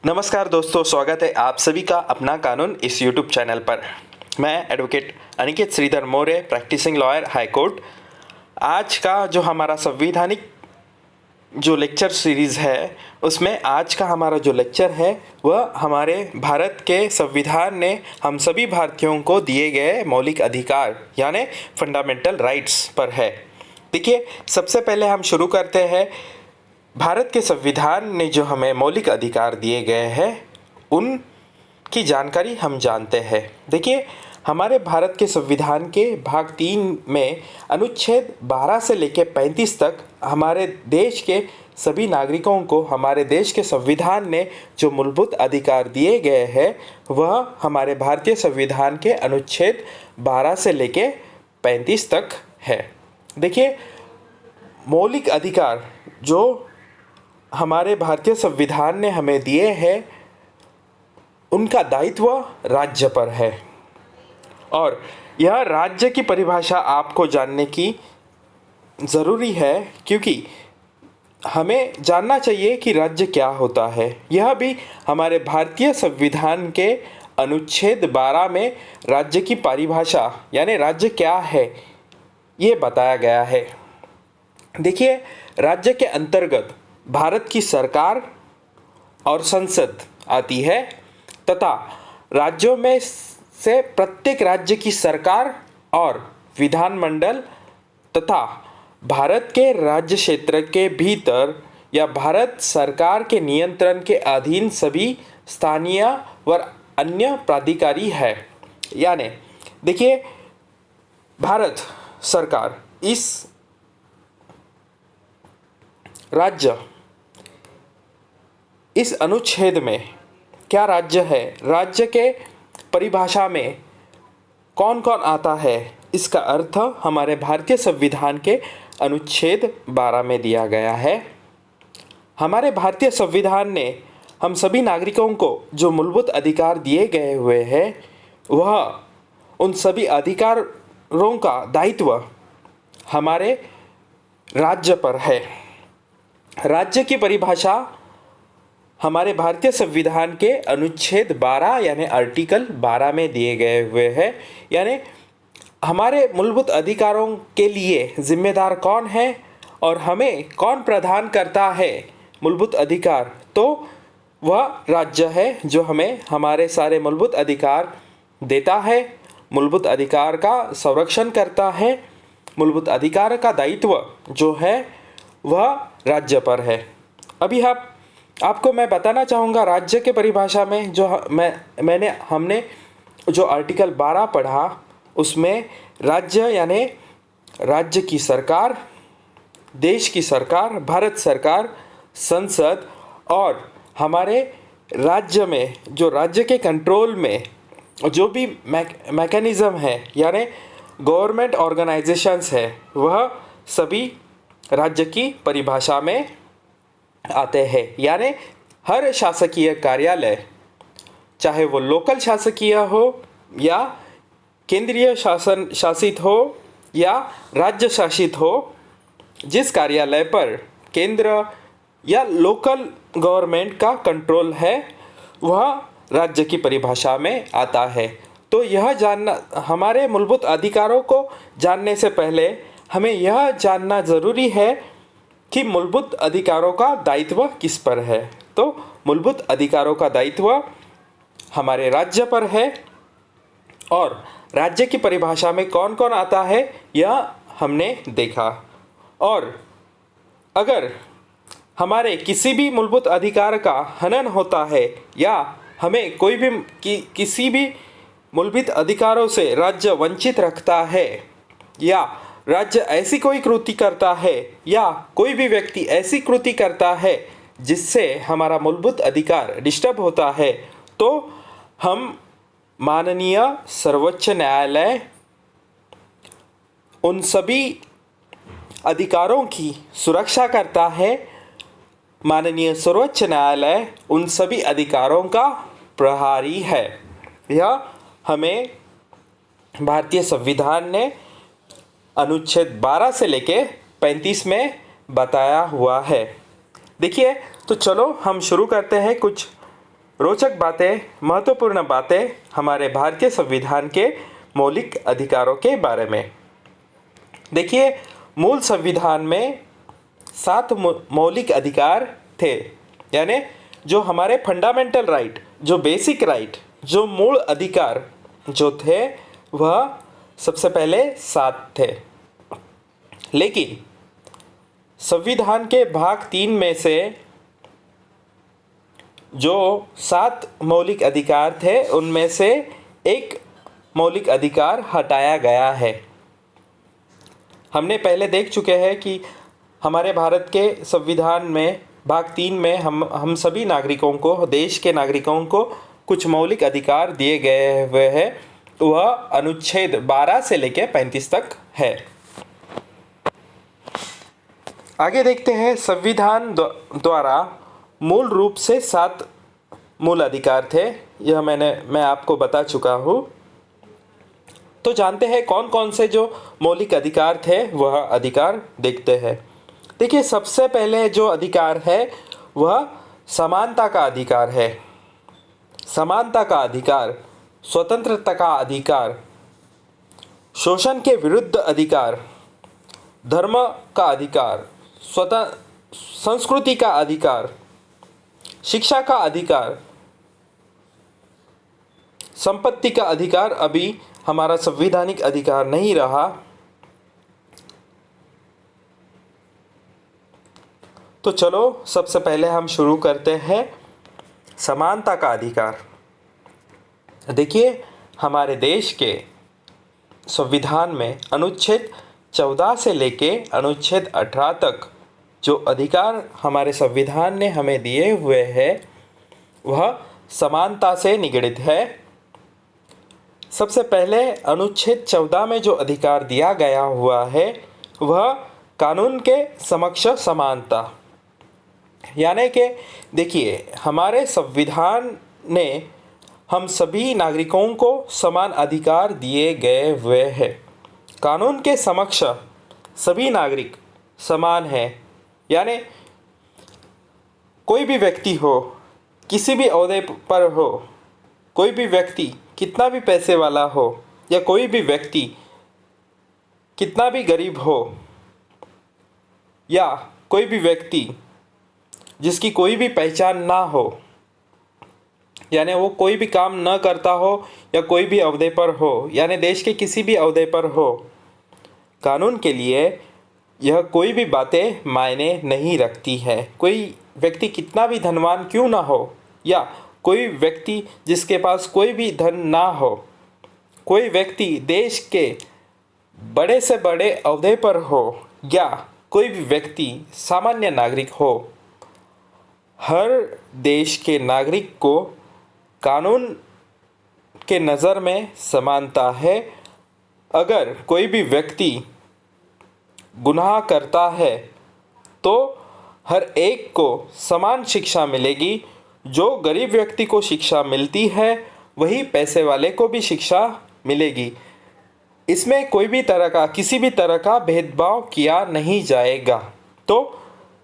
नमस्कार दोस्तों, स्वागत है आप सभी का अपना कानून इस यूट्यूब चैनल पर। मैं advocate Aniket Shridhar Maurya, practising lawyer, high court. आज का जो हमारा संवैधानिक जो लेक्चर सीरीज़ है, उसमें आज का हमारा जो लेक्चर है वह हमारे भारत के संविधान ने हम सभी भारतीयों को दिए गए मौलिक अधिकार यानी फंडामेंटल राइट्स पर है। देखिए, सबसे पहले हम शुरू करते हैं। भारत के संविधान ने जो हमें मौलिक अधिकार दिए गए हैं उनकी जानकारी हम जानते हैं। देखिए, हमारे भारत के संविधान के भाग 3 में अनुच्छेद 12 से लेकर 35 तक हमारे देश के सभी नागरिकों को हमारे देश के संविधान ने जो मूलभूत अधिकार दिए गए हैं वह हमारे भारतीय संविधान के अनुच्छेद 12 से लेकर 35 तक है। देखिए, मौलिक अधिकार जो हमारे भारतीय संविधान ने हमें दिए हैं उनका दायित्व राज्य पर है, और यह राज्य की परिभाषा आपको जानने की ज़रूरी है, क्योंकि हमें जानना चाहिए कि राज्य क्या होता है। यह भी हमारे भारतीय संविधान के अनुच्छेद 12 में राज्य की परिभाषा यानी राज्य क्या है ये बताया गया है। देखिए, राज्य के अंतर्गत भारत की सरकार और संसद आती है तथा राज्यों में से प्रत्येक राज्य की सरकार और विधानमंडल तथा भारत के राज्य क्षेत्र के भीतर या भारत सरकार के नियंत्रण के अधीन सभी स्थानीय व अन्य प्राधिकारी है। यानी देखिए, भारत सरकार इस राज्य इस अनुच्छेद में क्या राज्य है, राज्य के परिभाषा में कौन कौन आता है, इसका अर्थ हमारे भारतीय संविधान के अनुच्छेद 12 में दिया गया है। हमारे भारतीय संविधान ने हम सभी नागरिकों को जो मूलभूत अधिकार दिए गए हुए हैं वह उन सभी अधिकारों का दायित्व हमारे राज्य पर है। राज्य की परिभाषा हमारे भारतीय संविधान के अनुच्छेद 12 यानी आर्टिकल 12 में दिए गए हुए हैं। यानी हमारे मूलभूत अधिकारों के लिए जिम्मेदार कौन है और हमें कौन प्रदान करता है मूलभूत अधिकार, तो वह राज्य है जो हमें हमारे सारे मूलभूत अधिकार देता है, मूलभूत अधिकार का संरक्षण करता है। मूलभूत अधिकार का दायित्व जो है वह राज्य पर है। अभी आपको मैं बताना चाहूँगा राज्य के परिभाषा में जो हमने जो आर्टिकल 12 पढ़ा उसमें राज्य यानी राज्य की सरकार, देश की सरकार, भारत सरकार, संसद और हमारे राज्य में जो राज्य के कंट्रोल में जो भी मैकेनिज़्म है यानी गवर्नमेंट ऑर्गेनाइजेशंस है वह सभी राज्य की परिभाषा में आते हैं। यानी हर शासकीय कार्यालय, चाहे वो लोकल शासकीय हो या केंद्रीय शासित हो या राज्य शासित हो, जिस कार्यालय पर केंद्र या लोकल गवर्नमेंट का कंट्रोल है वह राज्य की परिभाषा में आता है। तो यह जानना, हमारे मूलभूत अधिकारों को जानने से पहले हमें यह जानना ज़रूरी है कि मूलभूत अधिकारों का दायित्व किस पर है। तो मूलभूत अधिकारों का दायित्व हमारे राज्य पर है, और राज्य की परिभाषा में कौन कौन आता है यह हमने देखा। और अगर हमारे किसी भी मूलभूत अधिकार का हनन होता है या हमें कोई भी किसी भी मूलभूत अधिकारों से राज्य वंचित रखता है या राज्य ऐसी कोई कृति करता है या कोई भी व्यक्ति ऐसी कृति करता है जिससे हमारा मूलभूत अधिकार डिस्टर्ब होता है, तो हम माननीय सर्वोच्च न्यायालय उन सभी अधिकारों की सुरक्षा करता है। माननीय सर्वोच्च न्यायालय उन सभी अधिकारों का प्रहरी है। यह हमें भारतीय संविधान ने अनुच्छेद 12 से लेके 35 में बताया हुआ है। देखिए, तो चलो हम शुरू करते हैं कुछ रोचक बातें, महत्वपूर्ण बातें हमारे भारतीय संविधान के मौलिक अधिकारों के बारे में। देखिए, मूल संविधान में 7 मौलिक अधिकार थे, यानी जो हमारे फंडामेंटल राइट, जो बेसिक राइट, जो मूल अधिकार जो थे वह सबसे पहले 7 थे। लेकिन संविधान के भाग 3 में से जो 7 मौलिक अधिकार थे उनमें से एक मौलिक अधिकार हटाया गया है। हमने पहले देख चुके हैं कि हमारे भारत के संविधान में भाग 3 में हम सभी नागरिकों को, देश के नागरिकों को कुछ मौलिक अधिकार दिए गए हुए हैं। वह अनुच्छेद 12 से लेकर 35 तक है। आगे देखते हैं, संविधान द्वारा मूल रूप से 7 मूल अधिकार थे। यह मैं आपको बता चुका हूँ। तो जानते हैं कौन कौन से जो मौलिक अधिकार थे, वह अधिकार देखते हैं। देखिए, सबसे पहले जो अधिकार है वह समानता का अधिकार है। समानता का अधिकार, स्वतंत्रता का अधिकार, शोषण के विरुद्ध अधिकार, धर्म का अधिकार, संस्कृति का अधिकार, शिक्षा का अधिकार, संपत्ति का अधिकार अभी हमारा संवैधानिक अधिकार नहीं रहा। तो चलो सबसे पहले हम शुरू करते हैं समानता का अधिकार। देखिए, हमारे देश के संविधान में अनुच्छेद 14 से लेके अनुच्छेद 18 तक जो अधिकार हमारे संविधान ने हमें दिए हुए हैं वह समानता से निगडित है। सबसे पहले अनुच्छेद 14 में जो अधिकार दिया गया हुआ है वह कानून के समक्ष समानता, यानी कि देखिए, हमारे संविधान ने हम सभी नागरिकों को समान अधिकार दिए गए हुए हैं। कानून के समक्ष सभी नागरिक समान हैं, यानी कोई भी व्यक्ति हो, किसी भी ओहदे पर हो, कोई भी व्यक्ति कितना भी पैसे वाला हो या कोई भी व्यक्ति कितना भी गरीब हो या कोई भी व्यक्ति जिसकी कोई भी पहचान ना हो, यानी वो कोई भी काम न करता हो या कोई भी ओहदे पर हो, यानी देश के किसी भी ओहदे पर हो, कानून के लिए यह कोई भी बातें मायने नहीं रखती है। कोई व्यक्ति कितना भी धनवान क्यों ना हो या कोई व्यक्ति जिसके पास कोई भी धन ना हो, कोई व्यक्ति देश के बड़े से बड़े ओहदे पर हो या कोई भी व्यक्ति सामान्य नागरिक हो, हर देश के नागरिक को कानून के नज़र में समानता है। अगर कोई भी व्यक्ति गुनाह करता है तो हर एक को समान शिक्षा मिलेगी। जो गरीब व्यक्ति को शिक्षा मिलती है वही पैसे वाले को भी शिक्षा मिलेगी। इसमें कोई भी तरह का, किसी भी तरह का भेदभाव किया नहीं जाएगा। तो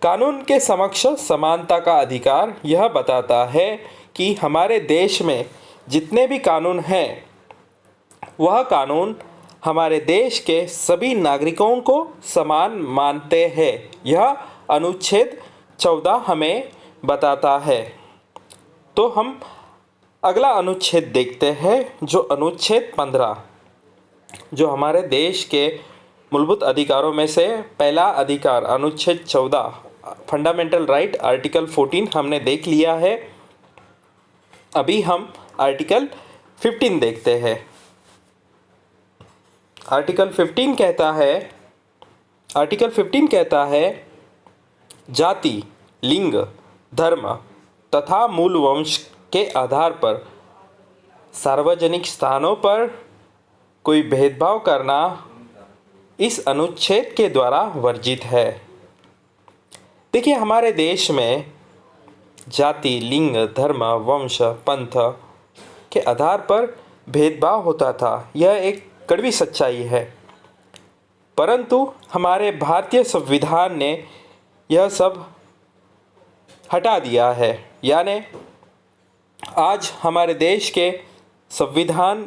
कानून के समक्ष समानता का अधिकार यह बताता है कि हमारे देश में जितने भी कानून हैं वह कानून हमारे देश के सभी नागरिकों को समान मानते हैं। यह अनुच्छेद 14 हमें बताता है। तो हम अगला अनुच्छेद देखते हैं, जो अनुच्छेद 15, जो हमारे देश के मूलभूत अधिकारों में से पहला अधिकार अनुच्छेद 14 फंडामेंटल राइट आर्टिकल 14 हमने देख लिया है। अभी हम आर्टिकल 15 देखते हैं। आर्टिकल 15 कहता है जाति, लिंग, धर्म तथा मूल वंश के आधार पर सार्वजनिक स्थानों पर कोई भेदभाव करना इस अनुच्छेद के द्वारा वर्जित है। देखिए, हमारे देश में जाति, लिंग, धर्म, वंश, पंथ के आधार पर भेदभाव होता था। यह एक कड़वी सच्चाई है, परंतु हमारे भारतीय संविधान ने यह सब हटा दिया है। यानी आज हमारे देश के संविधान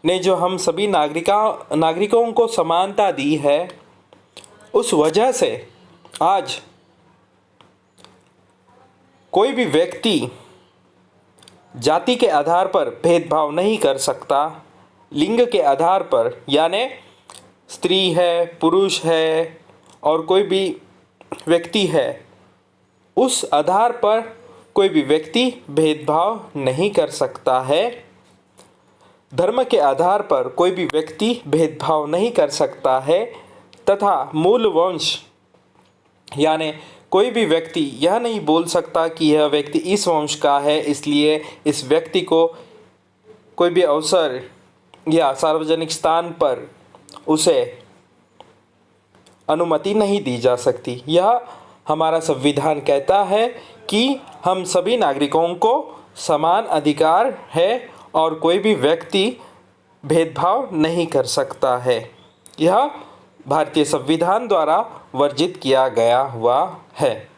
ने जो हम सभी नागरिकों को समानता दी है, उस वजह से आज कोई भी व्यक्ति जाति के आधार पर भेदभाव नहीं कर सकता। लिंग के आधार पर, यानी स्त्री है, पुरुष है और कोई भी व्यक्ति है, उस आधार पर कोई भी व्यक्ति भेदभाव नहीं कर सकता है। धर्म के आधार पर कोई भी व्यक्ति भेदभाव नहीं कर सकता है तथा मूल वंश, यानी कोई भी व्यक्ति यह नहीं बोल सकता कि यह व्यक्ति इस वंश का है, इसलिए इस व्यक्ति को कोई भी अवसर या सार्वजनिक स्थान पर उसे अनुमति नहीं दी जा सकती। यह हमारा संविधान कहता है कि हम सभी नागरिकों को समान अधिकार है और कोई भी व्यक्ति भेदभाव नहीं कर सकता है। यह भारतीय संविधान द्वारा वर्जित किया गया हुआ है।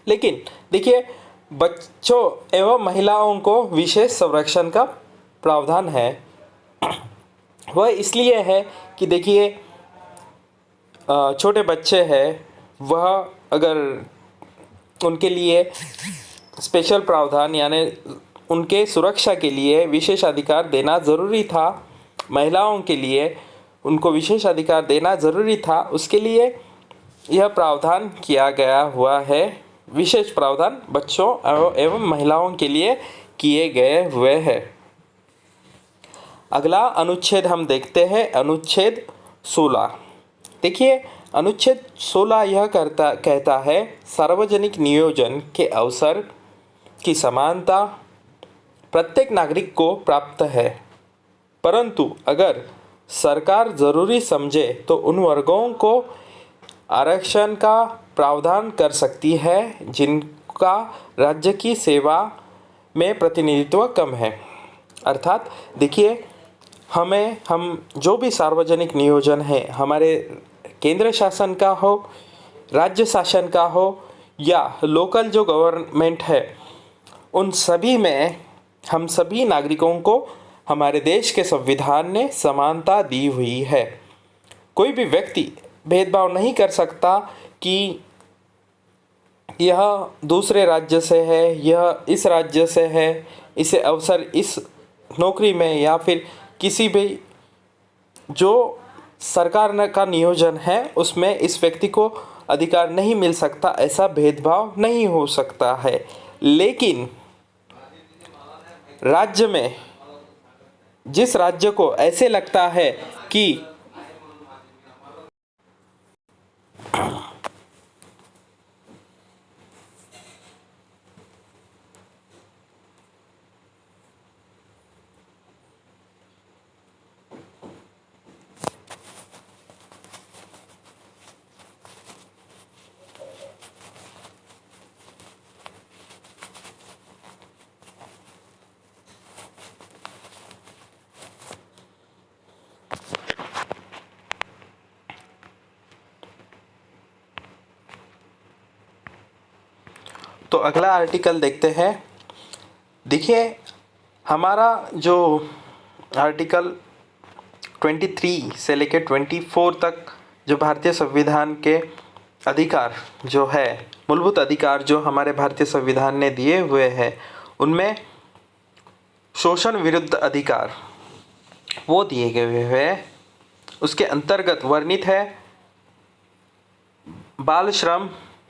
लेकिन देखिए, बच्चों एवं महिलाओं को विशेष संरक्षण का प्रावधान है। वह इसलिए है कि देखिए, छोटे बच्चे हैं, वह अगर उनके लिए स्पेशल प्रावधान यानी उनके सुरक्षा के लिए विशेष अधिकार देना ज़रूरी था, महिलाओं के लिए उनको विशेष अधिकार देना ज़रूरी था, उसके लिए यह प्रावधान किया गया हुआ है। विशेष प्रावधान बच्चों एवं महिलाओं के लिए किए गए हुए हैं। अगला अनुच्छेद हम देखते हैं, अनुच्छेद 16। देखिए, अनुच्छेद 16 यह कहता है, सार्वजनिक नियोजन के अवसर की समानता प्रत्येक नागरिक को प्राप्त है, परंतु अगर सरकार ज़रूरी समझे तो उन वर्गों को आरक्षण का प्रावधान कर सकती है जिनका राज्य की सेवा में प्रतिनिधित्व कम है। अर्थात देखिए, हम जो भी सार्वजनिक नियोजन है, हमारे केंद्र शासन का हो, राज्य शासन का हो या लोकल जो गवर्नमेंट है, उन सभी में हम सभी नागरिकों को हमारे देश के संविधान ने समानता दी हुई है। कोई भी व्यक्ति भेदभाव नहीं कर सकता कि यह दूसरे राज्य से है, यह इस राज्य से है, इसे अवसर इस नौकरी में या फिर किसी भी जो सरकार का नियोजन है उसमें इस व्यक्ति को अधिकार नहीं मिल सकता, ऐसा भेदभाव नहीं हो सकता है। लेकिन राज्य में जिस राज्य को ऐसे लगता है कि तो अगला आर्टिकल देखते हैं। देखिए, हमारा जो आर्टिकल 23 से लेकर 24 तक जो भारतीय संविधान के अधिकार जो है, मूलभूत अधिकार जो हमारे भारतीय संविधान ने दिए हुए हैं, उनमें शोषण विरुद्ध अधिकार वो दिए गए हुए हैं। उसके अंतर्गत वर्णित है बाल श्रम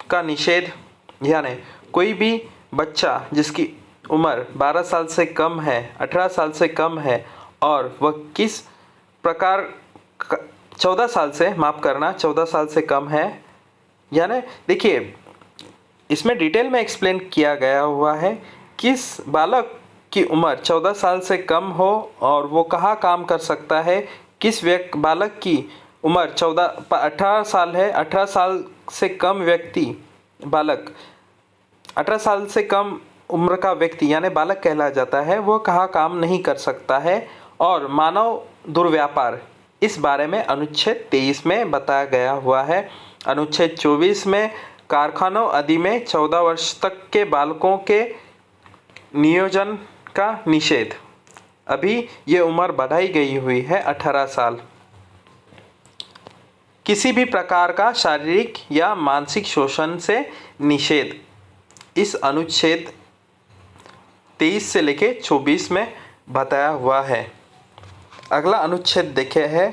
का निषेध, यानी कोई भी बच्चा जिसकी उम्र 12 साल से कम है, 18 साल से कम है और वह किस प्रकार 14 साल से, माफ़ करना, 14 साल से कम है, यानी देखिए इसमें डिटेल में एक्सप्लेन किया गया हुआ है किस बालक की उम्र 14 साल से कम हो और वो कहाँ काम कर सकता है, किस बालक की उम्र 18 साल है, 18 साल से कम व्यक्ति बालक, 18 साल से कम उम्र का व्यक्ति यानी बालक कहला जाता है, वो कहाँ काम नहीं कर सकता है। और मानव दुर्व्यापार, इस बारे में अनुच्छेद 23 में बताया गया हुआ है। अनुच्छेद 24 में कारखानों आदि में 14 वर्ष तक के बालकों के नियोजन का निषेध। अभी ये उम्र बढ़ाई गई हुई है 18 साल। किसी भी प्रकार का शारीरिक या मानसिक शोषण से निषेध, इस अनुच्छेद 23 से लेके 24 में बताया हुआ है। अगला अनुच्छेद देखे है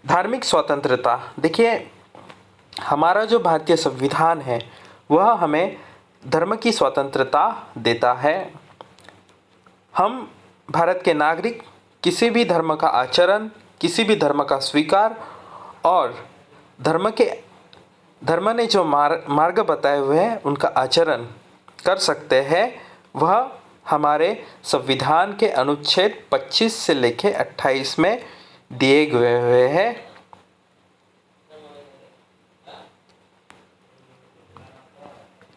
धार्मिक स्वतंत्रता। देखिए, हमारा जो भारतीय संविधान है वह हमें धर्म की स्वतंत्रता देता है। हम भारत के नागरिक किसी भी धर्म का आचरण, किसी भी धर्म का स्वीकार और धर्म ने जो मार्ग बताए हुए हैं उनका आचरण कर सकते हैं। वह हमारे संविधान के अनुच्छेद 25 से लेके 28 में दिए गए हुए हैं।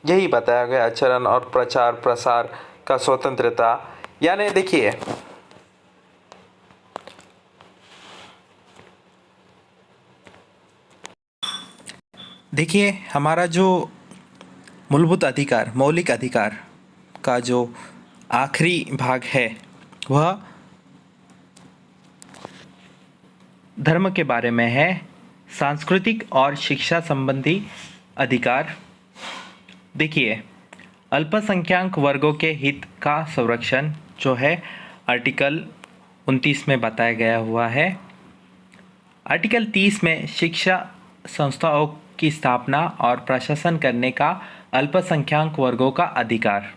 यही बताया गया आचरण और प्रचार प्रसार का स्वतंत्रता। यानी देखिए हमारा जो मूलभूत अधिकार, मौलिक अधिकार का जो आखिरी भाग है वह धर्म के बारे में है। सांस्कृतिक और शिक्षा संबंधी अधिकार। देखिए, अल्पसंख्यक वर्गों के हित का संरक्षण जो है आर्टिकल 29 में बताया गया हुआ है। आर्टिकल 30 में शिक्षा संस्थाओं की स्थापना और प्रशासन करने का अल्पसंख्यक वर्गों का अधिकार।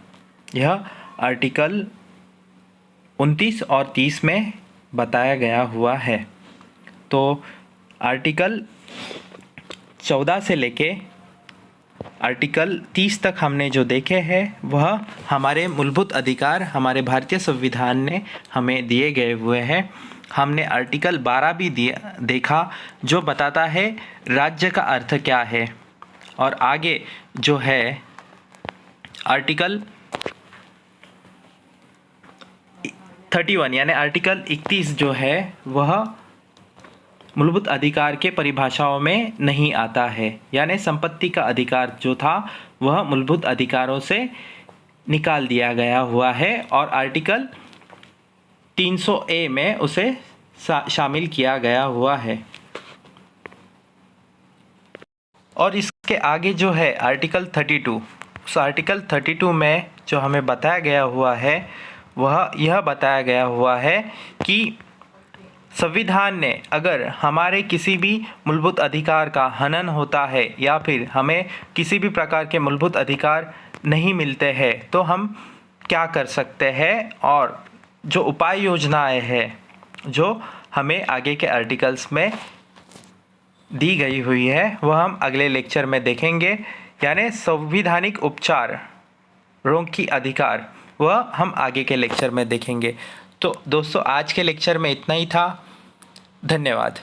यह आर्टिकल 29 और 30 में बताया गया हुआ है। तो आर्टिकल 14 से लेके आर्टिकल 30 तक हमने जो देखे हैं वह हमारे मूलभूत अधिकार हमारे भारतीय संविधान ने हमें दिए गए हुए हैं। हमने आर्टिकल 12 भी देखा जो बताता है राज्य का अर्थ क्या है। और आगे जो है आर्टिकल 31 यानी आर्टिकल 31 जो है वह मूलभूत अधिकार के परिभाषाओं में नहीं आता है। यानी संपत्ति का अधिकार जो था वह मूलभूत अधिकारों से निकाल दिया गया हुआ है और आर्टिकल 300A में उसे शामिल किया गया हुआ है। और इसके आगे जो है आर्टिकल 32, उस आर्टिकल 32 में जो हमें बताया गया हुआ है वह यह बताया गया हुआ है कि संविधान ने अगर हमारे किसी भी मूलभूत अधिकार का हनन होता है या फिर हमें किसी भी प्रकार के मूलभूत अधिकार नहीं मिलते हैं तो हम क्या कर सकते हैं और जो उपाय योजनाएं हैं जो हमें आगे के आर्टिकल्स में दी गई हुई है वह हम अगले लेक्चर में देखेंगे। यानी संवैधानिक उपचारों की अधिकार वह हम आगे के लेक्चर में देखेंगे। तो दोस्तों, आज के लेक्चर में इतना ही था। धन्यवाद।